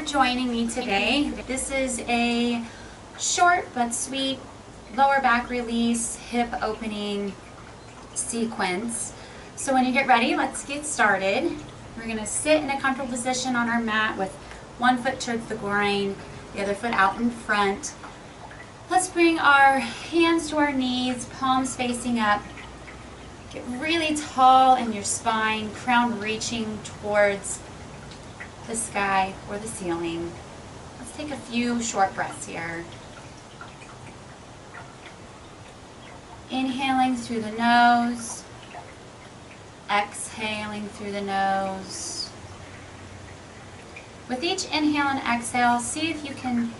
joining me today. This is a short but sweet lower back release, hip opening sequence. So when you get ready, let's get started. We're going to sit in a comfortable position on our mat with one foot towards the groin, the other foot out in front. Let's bring our hands to our knees, palms facing up. Get really tall in your spine, crown reaching towards the sky or the ceiling. Let's take a few short breaths here. Inhaling through the nose, exhaling through the nose. With each inhale and exhale, see if you can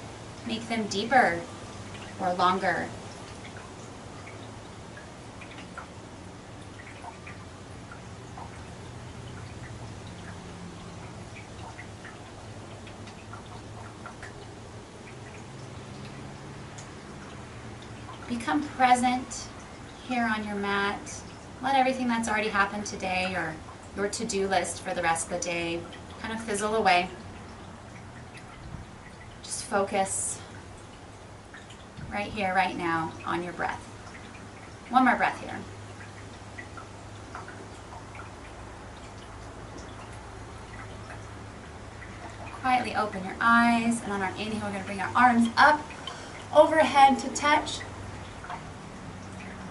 make them deeper or longer. Become present here on your mat. Let everything that's already happened today or your to-do list for the rest of the day kind of fizzle away. Just focus right here, right now on your breath. One more breath here. Quietly open your eyes, and on our inhale, we're going to bring our arms up overhead to touch.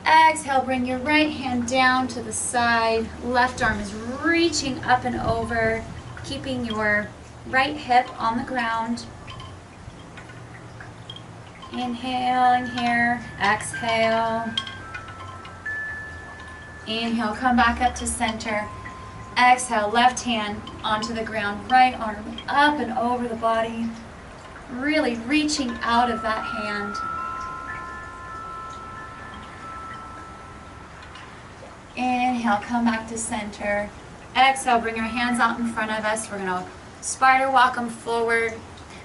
Exhale, bring your right hand down to the side. Left arm is reaching up and over, keeping your right hip on the ground. Inhaling here, exhale. Inhale, come back up to center. Exhale, left hand onto the ground, right arm up and over the body. Really reaching out of that hand. Inhale, come back to center. Exhale, bring your hands out in front of us. We're going to spider walk them forward.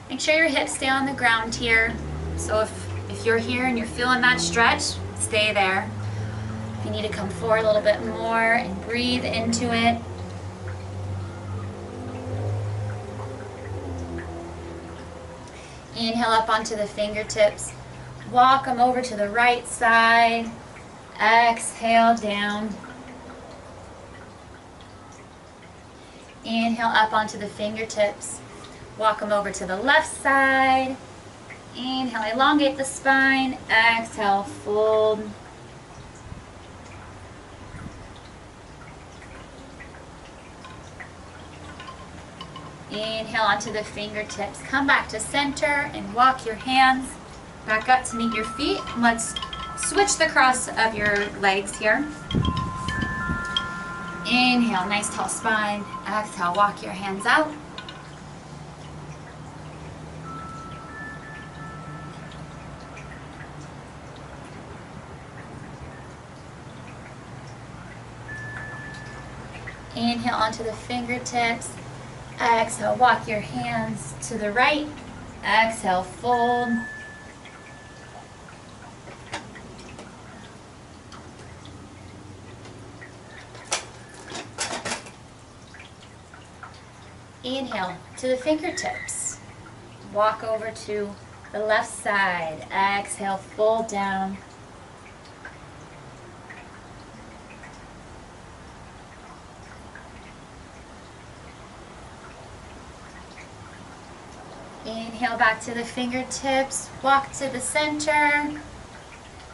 Make sure your hips stay on the ground here. So if you're here and you're feeling that stretch, stay there. If you need to come forward a little bit more and breathe into it. Inhale up onto the fingertips. Walk them over to the right side. Exhale down. Inhale up onto the fingertips. Walk them over to the left side. Inhale, elongate the spine. Exhale, fold. Inhale onto the fingertips. Come back to center and walk your hands back up to meet your feet. Let's switch the cross of your legs here. Inhale, nice tall spine. Exhale, walk your hands out. Inhale onto the fingertips. Exhale, walk your hands to the right. Exhale, fold. Inhale to the fingertips. Walk over to the left side. Exhale, fold down. Inhale back to the fingertips. Walk to the center.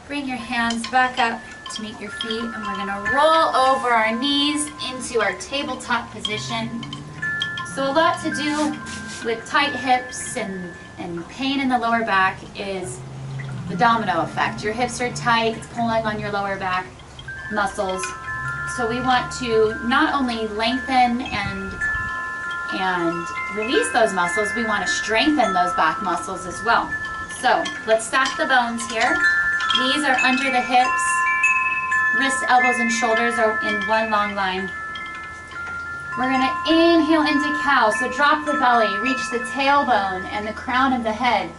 Bring your hands back up to meet your feet, and we're going to roll over our knees into our tabletop position. So a lot to do with tight hips and pain in the lower back is the domino effect. Your hips are tight, it's pulling on your lower back muscles. So we want to not only lengthen and release those muscles, we want to strengthen those back muscles as well. So let's stack the bones here. Knees are under the hips. Wrists, elbows, and shoulders are in one long line. We're going to inhale into cow, so drop the belly, reach the tailbone and the crown of the head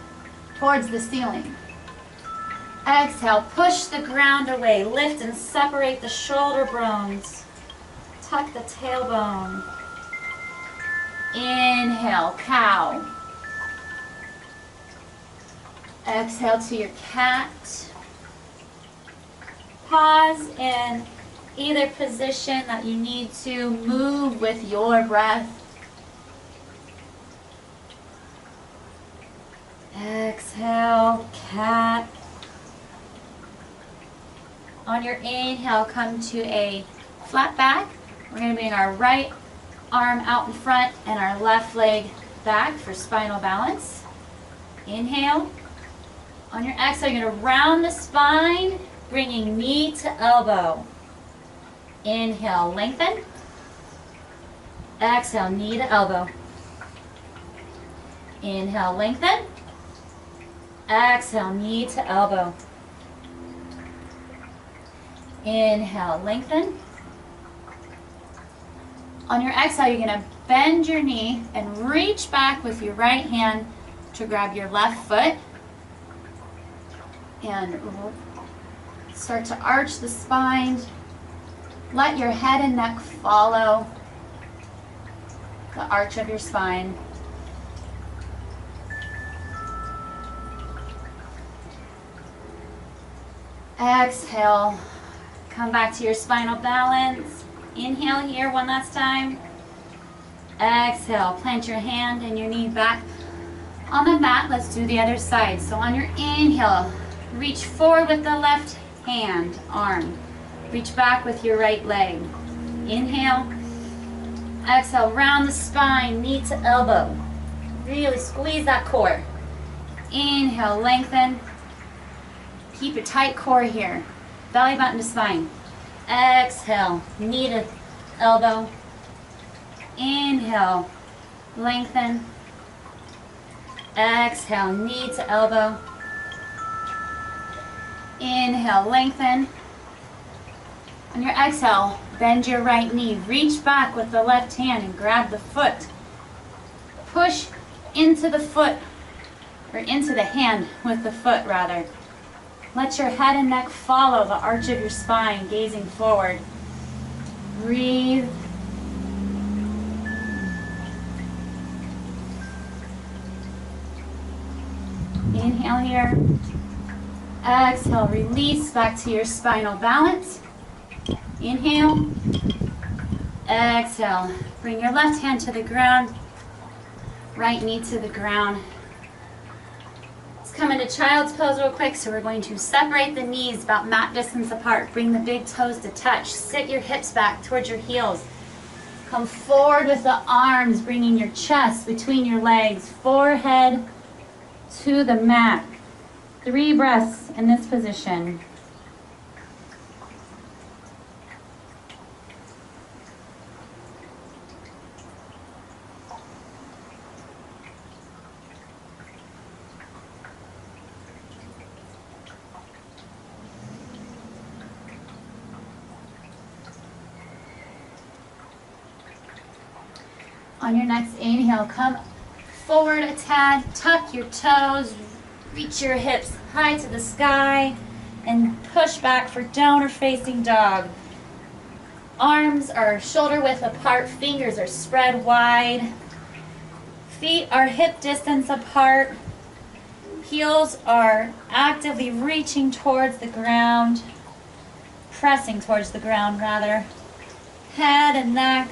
towards the ceiling. Exhale, push the ground away, lift and separate the shoulder bones. Tuck the tailbone. Inhale, cow. Exhale to your cat. Pause in either position that you need to move with your breath. Exhale, cat. On your inhale, come to a flat back. We're going to bring our right arm out in front and our left leg back for spinal balance. Inhale. On your exhale, you're going to round the spine, bringing knee to elbow. Inhale, lengthen. Exhale, knee to elbow. Inhale, lengthen. Exhale, knee to elbow. Inhale, lengthen. On your exhale, you're going to bend your knee and reach back with your right hand to grab your left foot. And start to arch the spine. Let your head and neck follow the arch of your spine. Exhale. Come back to your spinal balance. Inhale here one last time. Exhale. Plant your hand and your knee back on the mat. Let's do the other side. So on your inhale, reach forward with the left hand, arm. Reach back with your right leg. Inhale. Exhale, round the spine, knee to elbow. Really squeeze that core. Inhale, lengthen. Keep a tight core here. Belly button to spine. Exhale, knee to elbow. Inhale, lengthen. Exhale, knee to elbow. Inhale, lengthen. On your exhale, bend your right knee. Reach back with the left hand and grab the foot. Push into the foot, or into the hand with the foot rather. Let your head and neck follow the arch of your spine, gazing forward. Breathe. Inhale here. Exhale, release back to your spinal balance. Inhale. Exhale. Bring your left hand to the ground. Right knee to the ground. Let's come into child's pose real quick. So we're going to separate the knees about mat distance apart. Bring the big toes to touch. Sit your hips back towards your heels. Come forward with the arms, bringing your chest between your legs. Forehead to the mat. 3 breaths in this position. On your next inhale, come forward a tad, tuck your toes, reach your hips high to the sky, and push back for downward facing dog. Arms are shoulder width apart, fingers are spread wide. Feet are hip distance apart. Heels are actively reaching towards the ground, pressing towards the ground rather. Head and neck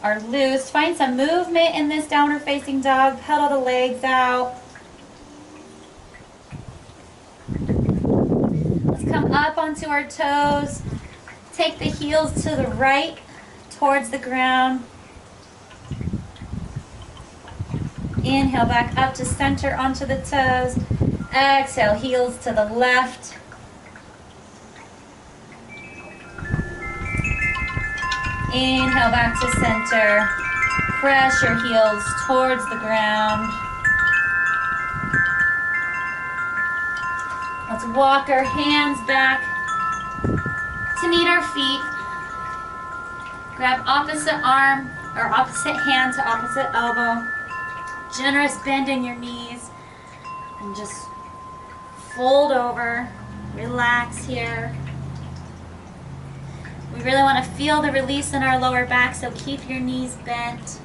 are loose. Find some movement in this downward facing dog. Pedal the legs out. Let's come up onto our toes. Take the heels to the right towards the ground. Inhale back up to center onto the toes. Exhale, heels to the left. Inhale back to center. Press your heels towards the ground. Let's walk our hands back to meet our feet. Grab opposite arm or opposite hand to opposite elbow. Generous bend in your knees. And just fold over. Relax here. We really want to feel the release in our lower back, so keep your knees bent.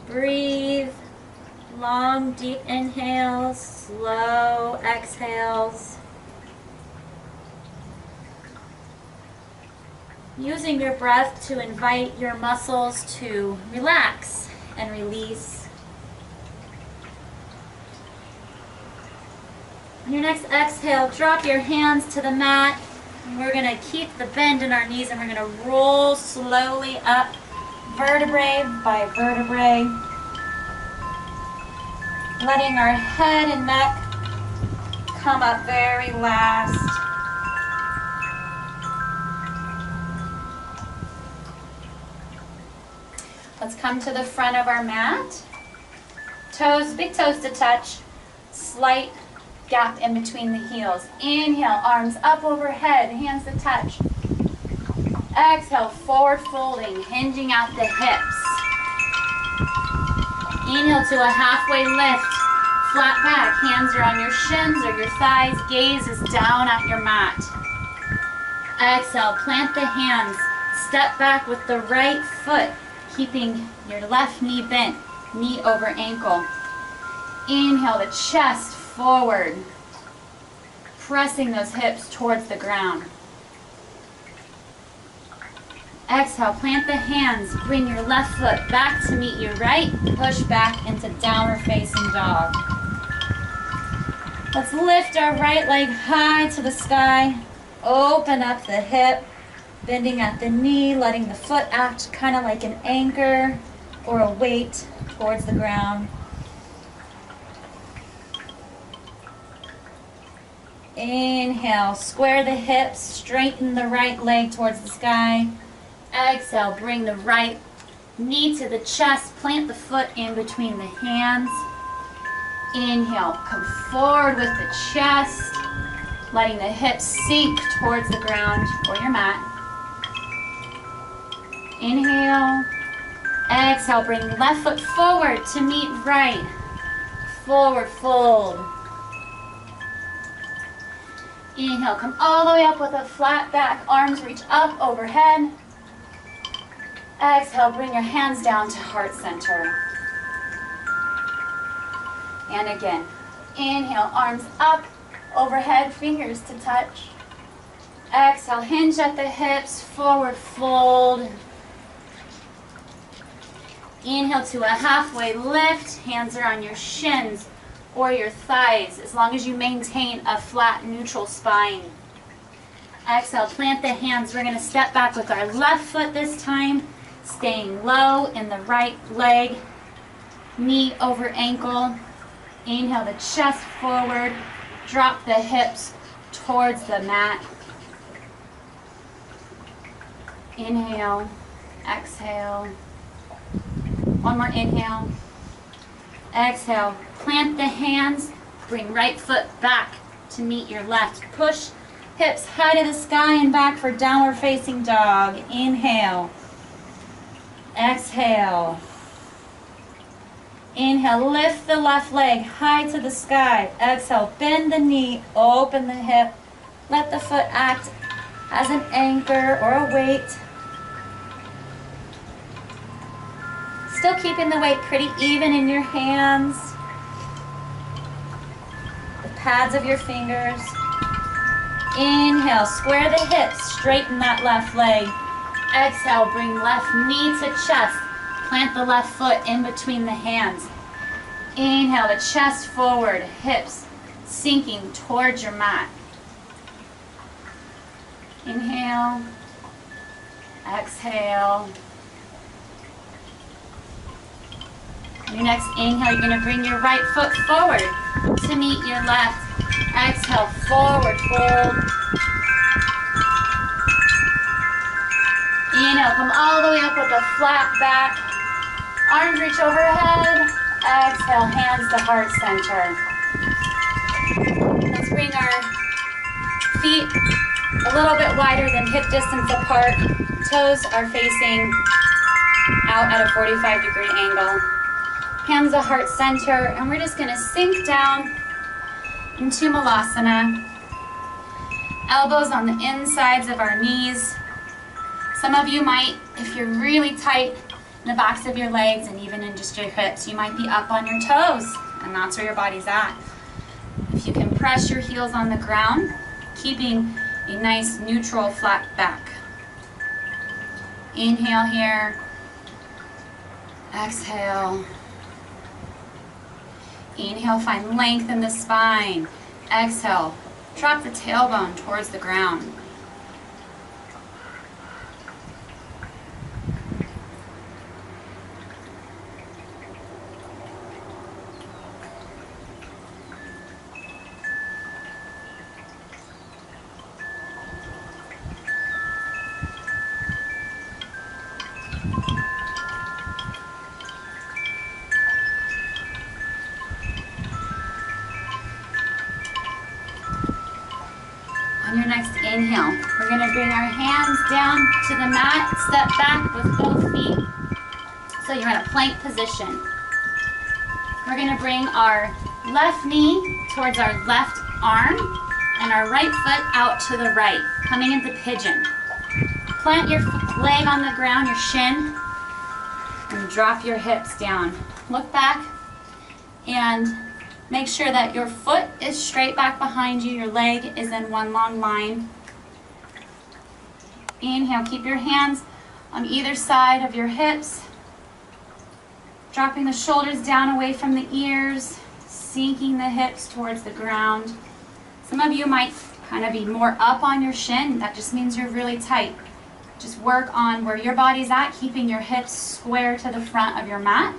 Breathe. Long, deep inhales, slow exhales. Using your breath to invite your muscles to relax and release. On your next exhale, drop your hands to the mat. And we're going to keep the bend in our knees and we're going to roll slowly up, vertebrae by vertebrae. Letting our head and neck come up very last. Let's come to the front of our mat. Toes, big toes to touch. Slight gap in between the heels. Inhale, arms up overhead, hands to touch. Exhale, forward folding, hinging out the hips. Inhale to a halfway lift, flat back, hands are on your shins or your thighs, gaze is down at your mat. Exhale, plant the hands, step back with the right foot, keeping your left knee bent, knee over ankle. Inhale the chest forward, pressing those hips towards the ground. Exhale, plant the hands, bring your left foot back to meet your right, push back into downward facing dog. Let's lift our right leg high to the sky, open up the hip, bending at the knee, letting the foot act kind of like an anchor or a weight towards the ground. Inhale, square the hips, straighten the right leg towards the sky. Exhale, bring the right knee to the chest, plant the foot in between the hands. Inhale, come forward with the chest, letting the hips sink towards the ground or your mat. Inhale, exhale, bring left foot forward to meet right. Forward fold. Inhale, come all the way up with a flat back, arms reach up overhead. Exhale, bring your hands down to heart center. And again, inhale, arms up, overhead, fingers to touch. Exhale, hinge at the hips, forward fold. Inhale to a halfway lift, hands are on your shins or your thighs, as long as you maintain a flat, neutral spine. Exhale, plant the hands. We're going to step back with our left foot this time, staying low in the right leg, knee over ankle. Inhale the chest forward, drop the hips towards the mat. Inhale, exhale. One more inhale. Exhale, plant the hands, bring right foot back to meet your left. Push hips high to the sky and back for downward facing dog. Inhale. Exhale. Inhale, lift the left leg high to the sky. Exhale, bend the knee, open the hip. Let the foot act as an anchor or a weight. Still keeping the weight pretty even in your hands. The pads of your fingers. Inhale, square the hips, straighten that left leg. Exhale, bring left knee to chest. Plant the left foot in between the hands. Inhale, the chest forward, hips sinking towards your mat. Inhale, exhale. Your next inhale, you're going to bring your right foot forward to meet your left. Exhale, forward fold. Inhale, come all the way up with a flat back. Arms reach overhead. Exhale, hands to heart center. Let's bring our feet a little bit wider than hip distance apart. Toes are facing out at a 45-degree angle. Hands to heart center, and we're just going to sink down into Malasana. Elbows on the insides of our knees. Some of you might, if you're really tight, in the backs of your legs and even in just your hips. You might be up on your toes, and that's where your body's at. If you can press your heels on the ground, keeping a nice neutral flat back. Inhale here. Exhale. Inhale, find length in the spine. Exhale, drop the tailbone towards the ground. On your next inhale, we're going to bring our hands down to the mat, step back with both feet. So you're in a plank position. We're going to bring our left knee towards our left arm and our right foot out to the right, coming into pigeon. Plant your leg on the ground, your shin, and drop your hips down. Look back and make sure that your foot is straight back behind you, your leg is in one long line. Inhale, keep your hands on either side of your hips, dropping the shoulders down away from the ears, sinking the hips towards the ground. Some of you might kind of be more up on your shin. That just means you're really tight. Just work on where your body's at, keeping your hips square to the front of your mat.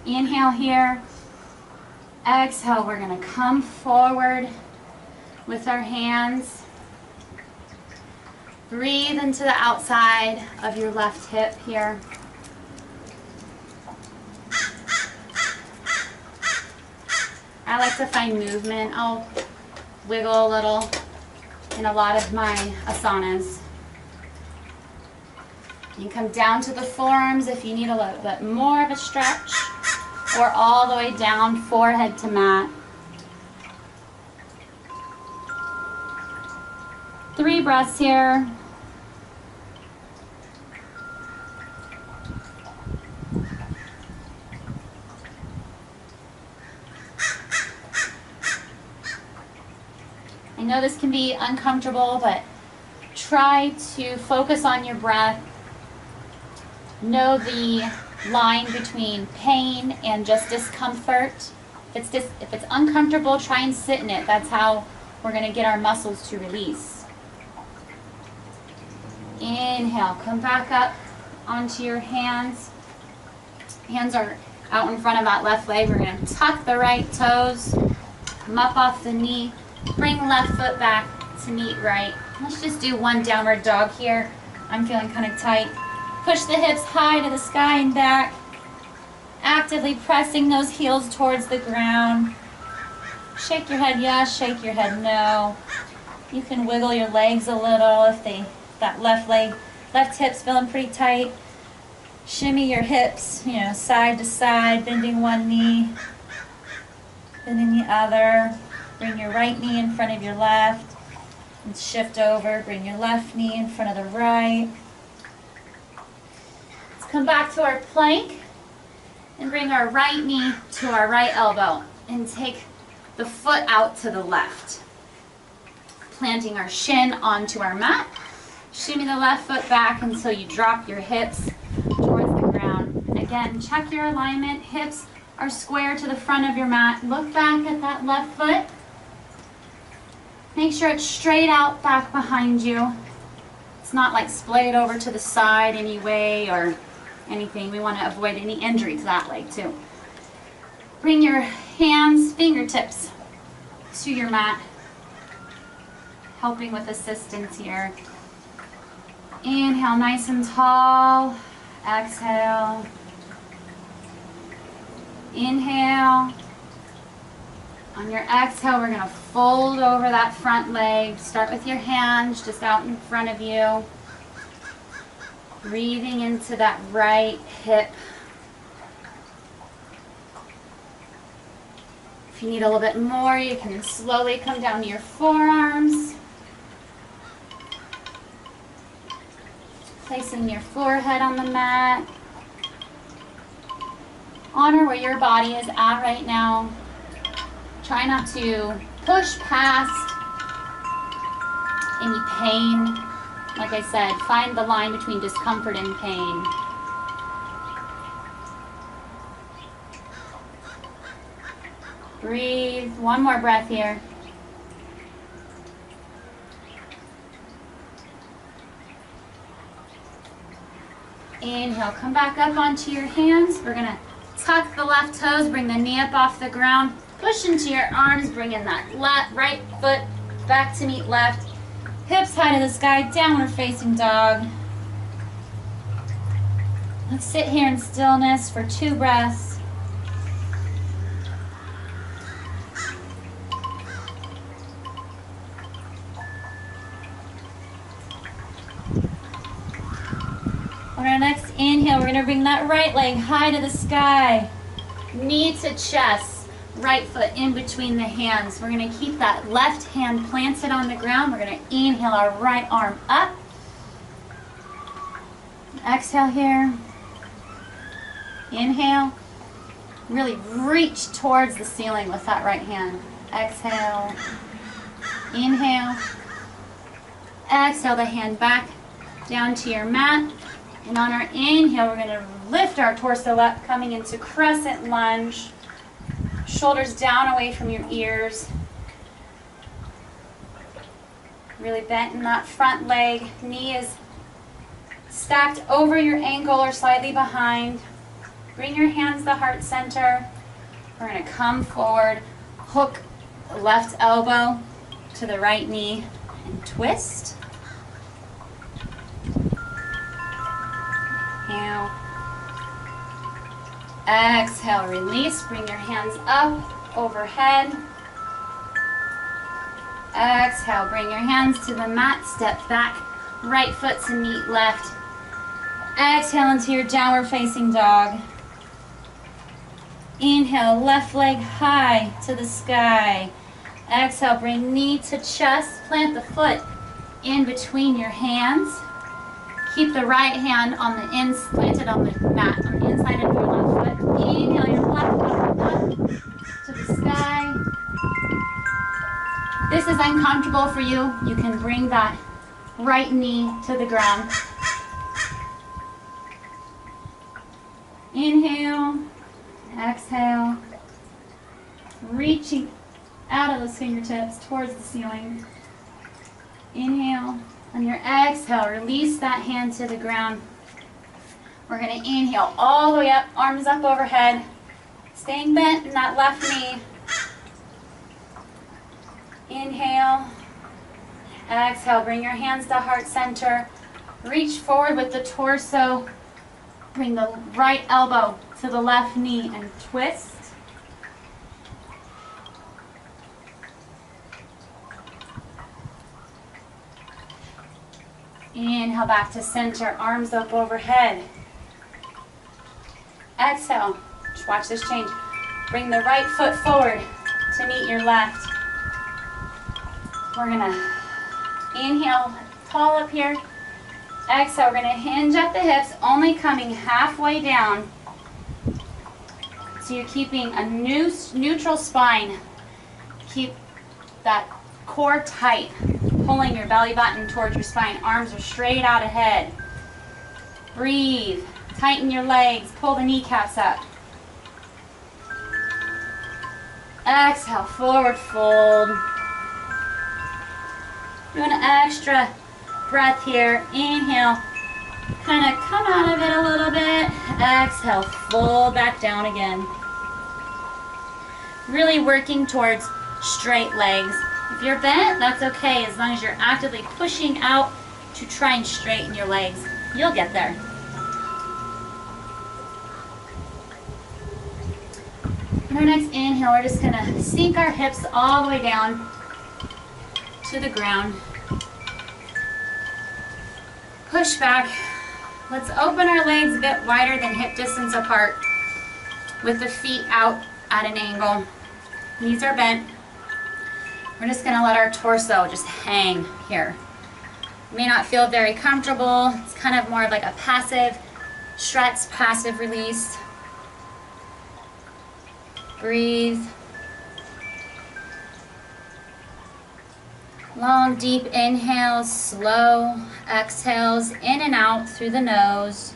Inhale here. Exhale, we're going to come forward with our hands. Breathe into the outside of your left hip here. I like to find movement. I'll wiggle a little in a lot of my asanas. You can come down to the forearms if you need a little bit more of a stretch, or all the way down, forehead to mat. 3 breaths here. I know this can be uncomfortable, but try to focus on your breath. Know the line between pain and just discomfort. If it's uncomfortable, try and sit in it. That's how we're going to get our muscles to release. Inhale, come back up onto your hands. Hands are out in front of that left leg. We're going to tuck the right toes, come up off the knee, bring left foot back to meet right. Let's just do one downward dog here. I'm feeling kind of tight. Push the hips high to the sky and back. Actively pressing those heels towards the ground. Shake your head yes, shake your head no. You can wiggle your legs a little if that left hip's feeling pretty tight. Shimmy your hips, side to side, bending one knee, bending the other. Bring your right knee in front of your left and shift over. Bring your left knee in front of the right. Come back to our plank and bring our right knee to our right elbow and take the foot out to the left. Planting our shin onto our mat. Shimmy the left foot back until you drop your hips towards the ground. Again, check your alignment. Hips are square to the front of your mat. Look back at that left foot. Make sure it's straight out back behind you. It's not like splayed over to the side anyway or anything. We want to avoid any injury to that leg too. Bring your hands, fingertips to your mat, helping with assistance here. Inhale nice and tall. Exhale. Inhale. On your exhale, we're going to fold over that front leg. Start with your hands just out in front of you. Breathing into that right hip. If you need a little bit more, you can slowly come down to your forearms. Placing your forehead on the mat. Honor where your body is at right now. Try not to push past any pain. Like I said, find the line between discomfort and pain. Breathe. One more breath here. Inhale, come back up onto your hands. We're gonna tuck the left toes, bring the knee up off the ground, push into your arms, bring in that right foot back to meet left. Hips high to the sky, downward facing dog. Let's sit here in stillness for 2 breaths. On our next inhale, we're going to bring that right leg high to the sky. Knee to chest, right foot in between the hands. We're going to keep that left hand planted on the ground. We're going to inhale our right arm up. Exhale here. Inhale. Really reach towards the ceiling with that right hand. Exhale. Inhale. Exhale the hand back down to your mat. And on our inhale, we're going to lift our torso up, coming into crescent lunge. Shoulders down away from your ears. Really bent in that front leg. Knee is stacked over your ankle or slightly behind. Bring your hands to the heart center. We're going to come forward, hook the left elbow to the right knee, and twist. Inhale. Exhale, release. Bring your hands up, overhead. Exhale, bring your hands to the mat. Step back, right foot to meet left. Exhale into your downward facing dog. Inhale, left leg high to the sky. Exhale, bring knee to chest. Plant the foot in between your hands. Keep the right hand on the planted on the mat, on the inside of your left foot. Inhale your left foot up to the sky. This is uncomfortable for you. You can bring that right knee to the ground. Inhale, exhale, reaching out of those fingertips towards the ceiling. Inhale. On your exhale, release that hand to the ground. We're going to inhale all the way up, arms up overhead, staying bent in that left knee. Inhale. Exhale, bring your hands to heart center. Reach forward with the torso. Bring the right elbow to the left knee and twist. Inhale back to center, arms up overhead. Exhale, just watch this change. Bring the right foot forward to meet your left. We're gonna inhale, tall up here. Exhale, we're gonna hinge at the hips, only coming halfway down. So you're keeping a neutral spine. Keep that core tight. Pulling your belly button towards your spine. Arms are straight out ahead. Breathe. Tighten your legs. Pull the kneecaps up. Exhale, forward fold. Do an extra breath here. Inhale. Kind of come out of it a little bit. Exhale, fold back down again. Really working towards straight legs. If you're bent, that's okay, as long as you're actively pushing out to try and straighten your legs. You'll get there. On our next inhale, we're just gonna sink our hips all the way down to the ground. Push back. Let's open our legs a bit wider than hip distance apart with the feet out at an angle. Knees are bent. We're just going to let our torso just hang here. may not feel very comfortable. It's kind of more of like a passive stretch, passive release. Breathe. Long, deep inhales, slow exhales in and out through the nose.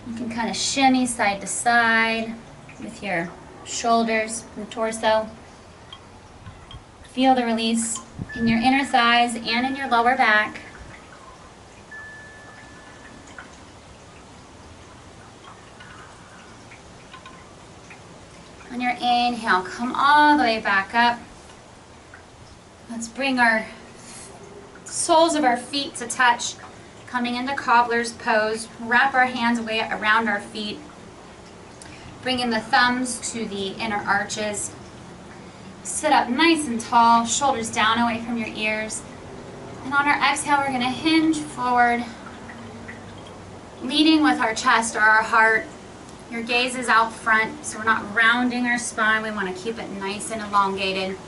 You can kind of shimmy side to side with your shoulders and torso. Feel the release in your inner thighs and in your lower back. On your inhale, come all the way back up. Let's bring our soles of our feet to touch, coming into cobbler's pose. Wrap our hands away around our feet. Bringing the thumbs to the inner arches. Sit up nice and tall, shoulders down away from your ears. And on our exhale, we're going to hinge forward, leading with our chest or our heart. Your gaze is out front, so we're not rounding our spine. We want to keep it nice and elongated.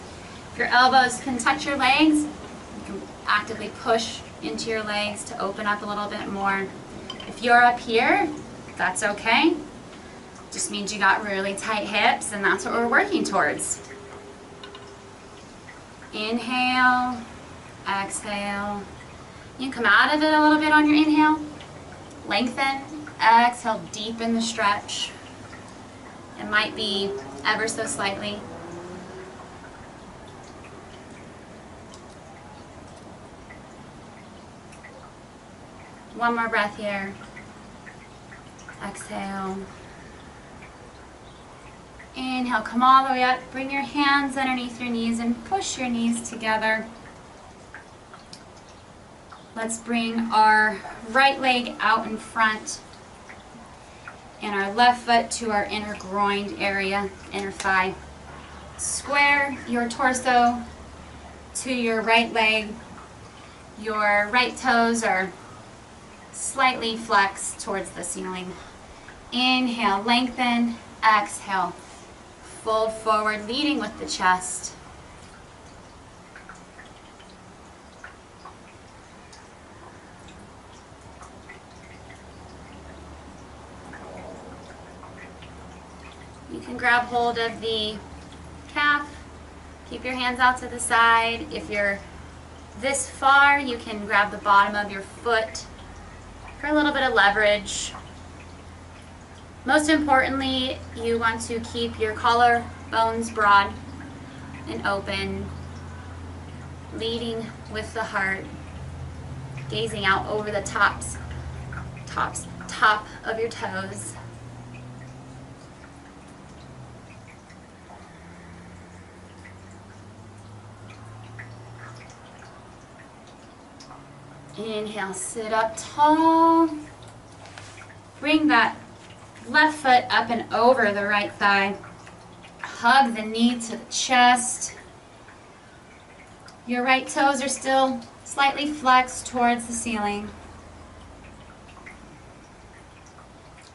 If your elbows can touch your legs, you can actively push into your legs to open up a little bit more. If you're up here, that's okay. Just means you got really tight hips, and that's what we're working towards. Inhale, exhale. You can come out of it a little bit on your inhale. Lengthen, exhale, deepen the stretch. It might be ever so slightly. One more breath here. Exhale. Inhale, come all the way up. Bring your hands underneath your knees and push your knees together. Let's bring our right leg out in front and our left foot to our inner groin area, inner thigh. Square your torso to your right leg. Your right toes are slightly flexed towards the ceiling. Inhale, lengthen. Exhale. Fold forward, leading with the chest. You can grab hold of the calf. Keep your hands out to the side. If you're this far, you can grab the bottom of your foot for a little bit of leverage. Most importantly, you want to keep your collarbones broad and open, leading with the heart, gazing out over the top of your toes. Inhale, sit up tall. Bring that left foot up and over the right thigh. Hug the knee to the chest. Your right toes are still slightly flexed towards the ceiling.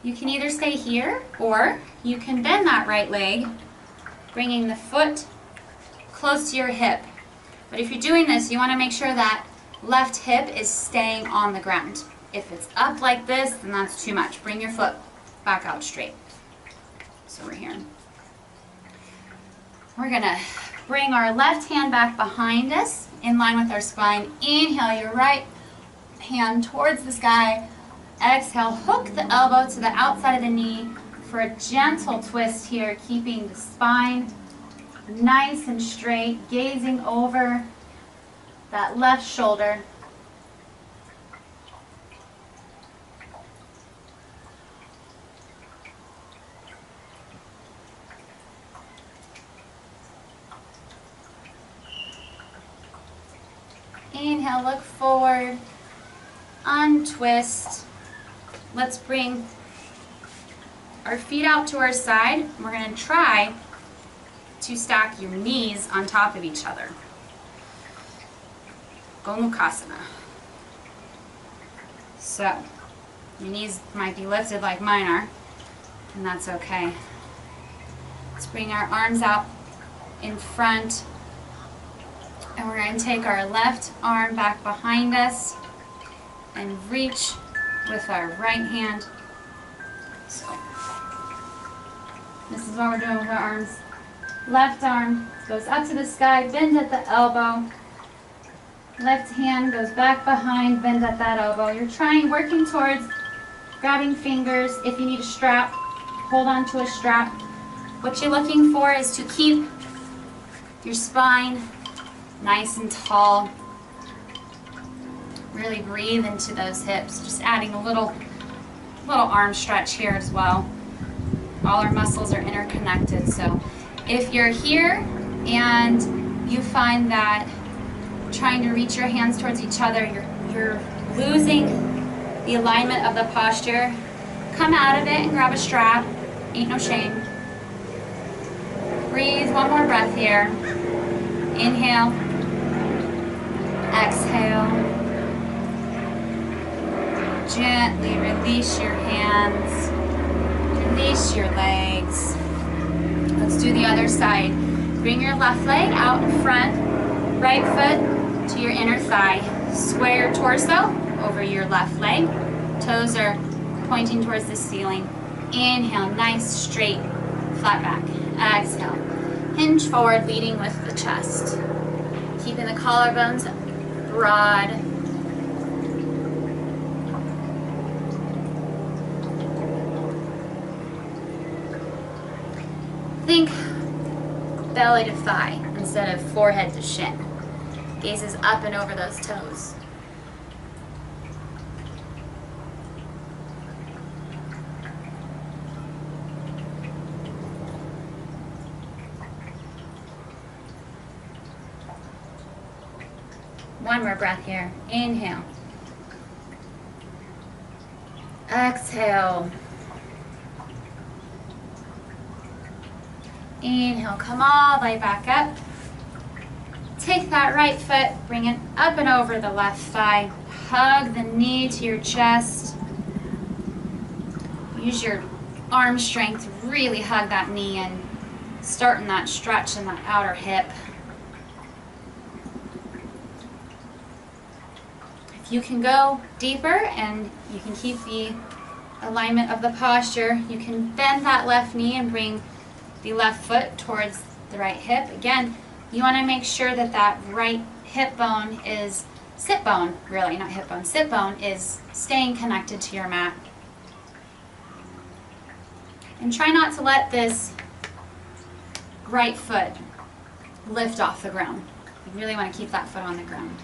You can either stay here or you can bend that right leg, bringing the foot close to your hip. But if you're doing this, you want to make sure that left hip is staying on the ground. If it's up like this, then that's too much. Bring your foot back out straight. So we're here. We're gonna bring our left hand back behind us in line with our spine. Inhale your right hand towards the sky. Exhale, hook the elbow to the outside of the knee for a gentle twist here, keeping the spine nice and straight, gazing over that left shoulder. Inhale, look forward, untwist. Let's bring our feet out to our side. We're going to try to stack your knees on top of each other. Gomukhasana. So your knees might be lifted like mine are, and that's okay. Let's bring our arms out in front, and we're going to take our left arm back behind us and reach with our right hand. So this is what we're doing with our arms. Left arm goes up to the sky, bend at the elbow. Left hand goes back behind, bend at that elbow. You're working towards grabbing fingers. If you need a strap, hold on to a strap. What you're looking for is to keep your spine nice and tall. Really breathe into those hips. Just adding a little arm stretch here as well. All our muscles are interconnected. So if you're here and you find that trying to reach your hands towards each other, you're losing the alignment of the posture, come out of it and grab a strap. Ain't no shame. Breathe, one more breath here. Inhale, exhale. Gently release your hands, release your legs. Let's do the other side. Bring your left leg out in front, right foot to your inner thigh. Square your torso over your left leg. Toes are pointing towards the ceiling. Inhale, nice straight flat back. Exhale, hinge forward, leading with the chest. Keeping the collarbones broad. Think belly to thigh instead of forehead to shin. Gaze is up and over those toes. One more breath here. Inhale. Exhale. Inhale, come all the way back up. Take that right foot, bring it up and over the left thigh. Hug the knee to your chest. Use your arm strength to really hug that knee and starting that stretch in that outer hip. If you can go deeper and you can keep the alignment of the posture, you can bend that left knee and bring the left foot towards the right hip. Again, you want to make sure that that right hip bone is, sit bone, really, not hip bone, sit bone is staying connected to your mat. And try not to let this right foot lift off the ground. You really want to keep that foot on the ground.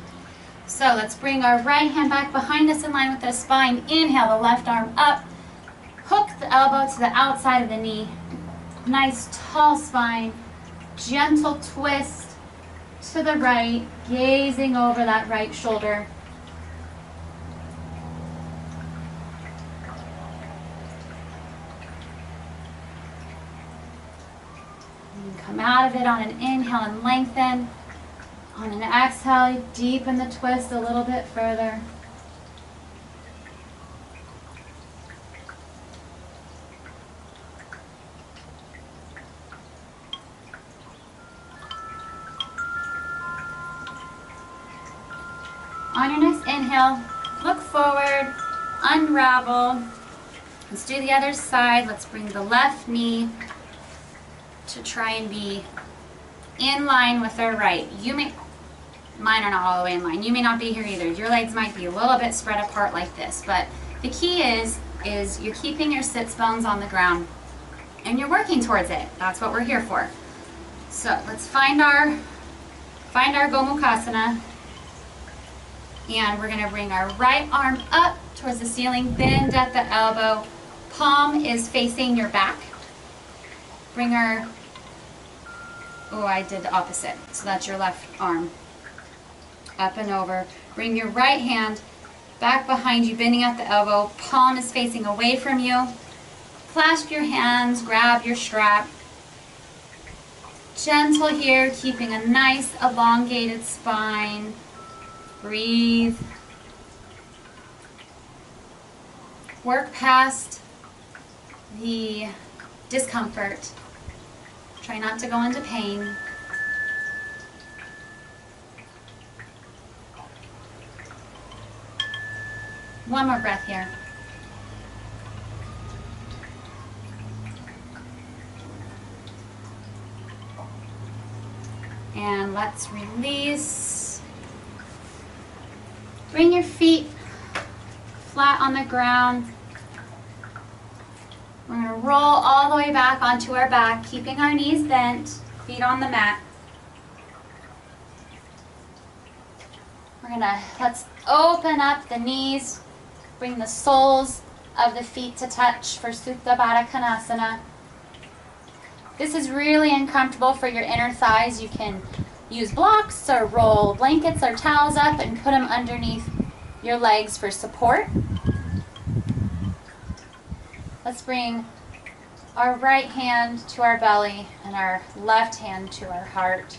So let's bring our right hand back behind us in line with the spine. Inhale, the left arm up. Hook the elbow to the outside of the knee. Nice tall spine. Gentle twist to the right, gazing over that right shoulder. And come out of it on an inhale and lengthen. On an exhale, deepen the twist a little bit further. On your next inhale, look forward, unravel. Let's do the other side. Let's bring the left knee to try and be in line with our right. Mine are not all the way in line. You may not be here either. Your legs might be a little bit spread apart like this, but the key is you're keeping your sits bones on the ground and you're working towards it. That's what we're here for. So let's find our Gomukhasana. And we're going to bring our right arm up towards the ceiling, bend at the elbow. Palm is facing your back. Bring our, I did the opposite. So that's your left arm. Up and over. Bring your right hand back behind you, bending at the elbow. Palm is facing away from you. Clasp your hands, grab your strap. Gentle here, keeping a nice elongated spine. Breathe. work past the discomfort. Try not to go into pain. One more breath here. And let's release. Bring your feet flat on the ground. We're going to roll all the way back onto our back, keeping our knees bent, feet on the mat. Let's open up the knees, bring the soles of the feet to touch for Supta Baddha Konasana. This is really uncomfortable for your inner thighs. You can use blocks or roll blankets or towels up and put them underneath your legs for support. Let's bring our right hand to our belly and our left hand to our heart.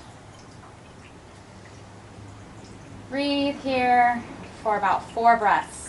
Breathe here for about 4 breaths.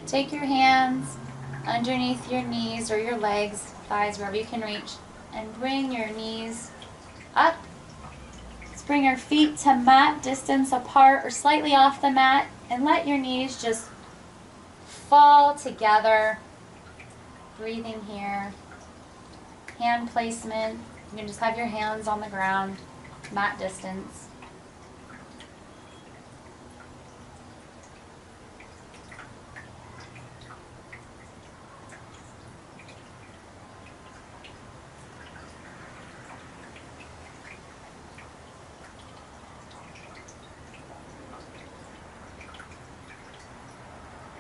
Take your hands underneath your knees or your legs, thighs, wherever you can reach, and bring your knees up. Let's bring our feet to mat distance apart or slightly off the mat, and let your knees just fall together. Breathing here. Hand placement. You can just have your hands on the ground, mat distance.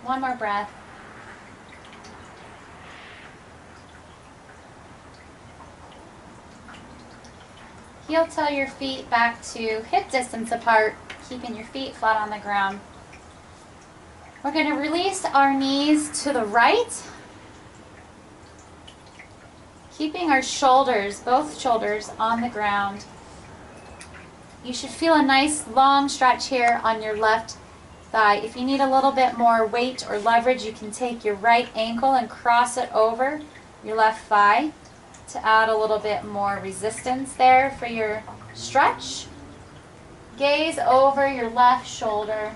One more breath. Heel toe your feet back to hip distance apart, keeping your feet flat on the ground. We're going to release our knees to the right, keeping our shoulders, both shoulders, on the ground. You should feel a nice long stretch here on your left thigh. If you need a little bit more weight or leverage, you can take your right ankle and cross it over your left thigh to add a little bit more resistance there for your stretch. Gaze over your left shoulder.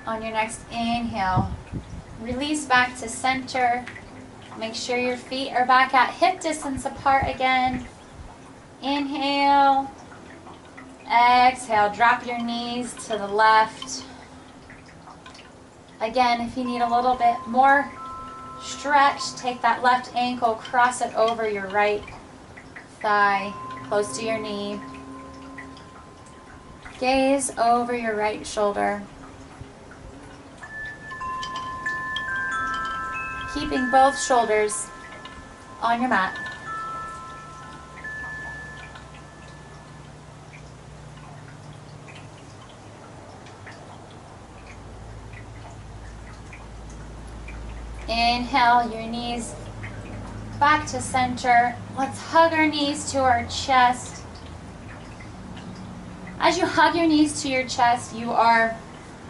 On your next inhale, release back to center. Make sure your feet are back at hip distance apart again. Inhale. Exhale, drop your knees to the left. Again, if you need a little bit more stretch, take that left ankle, cross it over your right thigh, close to your knee. Gaze over your right shoulder. Keeping both shoulders on your mat. Inhale, your knees back to center. Let's hug our knees to our chest. As you hug your knees to your chest, you are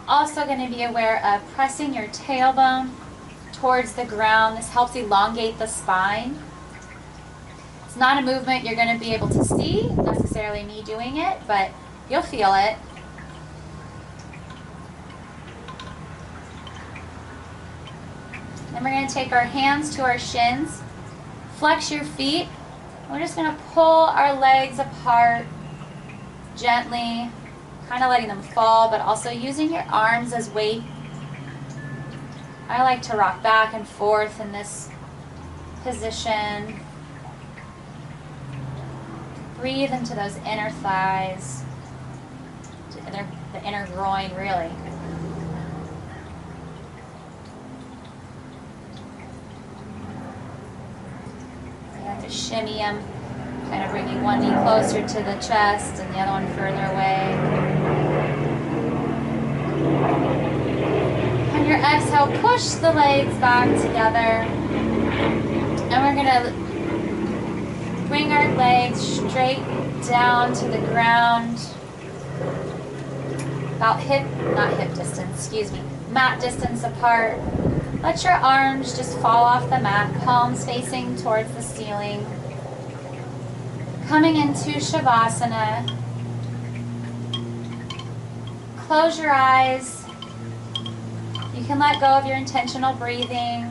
also going to be aware of pressing your tailbone towards the ground. This helps elongate the spine. It's not a movement you're going to be able to see, necessarily me doing it, but you'll feel it. Then we're going to take our hands to our shins, flex your feet. We're just going to pull our legs apart gently, kind of letting them fall, but also using your arms as weight. I like to rock back and forth in this position. Breathe into those inner thighs, the inner groin, really. You have to shimmy them, kind of bringing one knee closer to the chest and the other one further away. On your exhale, push the legs back together. And we're going to bring our legs straight down to the ground. About mat distance apart. Let your arms just fall off the mat, palms facing towards the ceiling. Coming into Shavasana. Close your eyes. You can let go of your intentional breathing.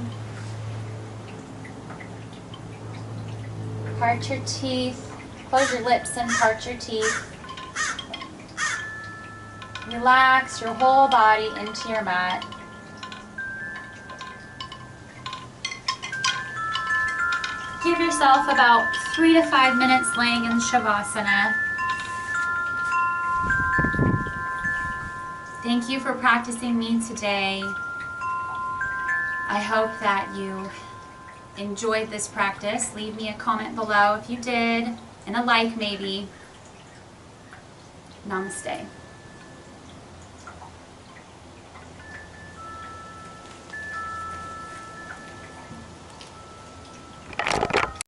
Part your teeth. Close your lips and part your teeth. Relax your whole body into your mat. Give yourself about 3 to 5 minutes laying in Shavasana. Thank you for practicing me today. I hope that you enjoyed this practice. Leave me a comment below if you did, and a like maybe. Namaste.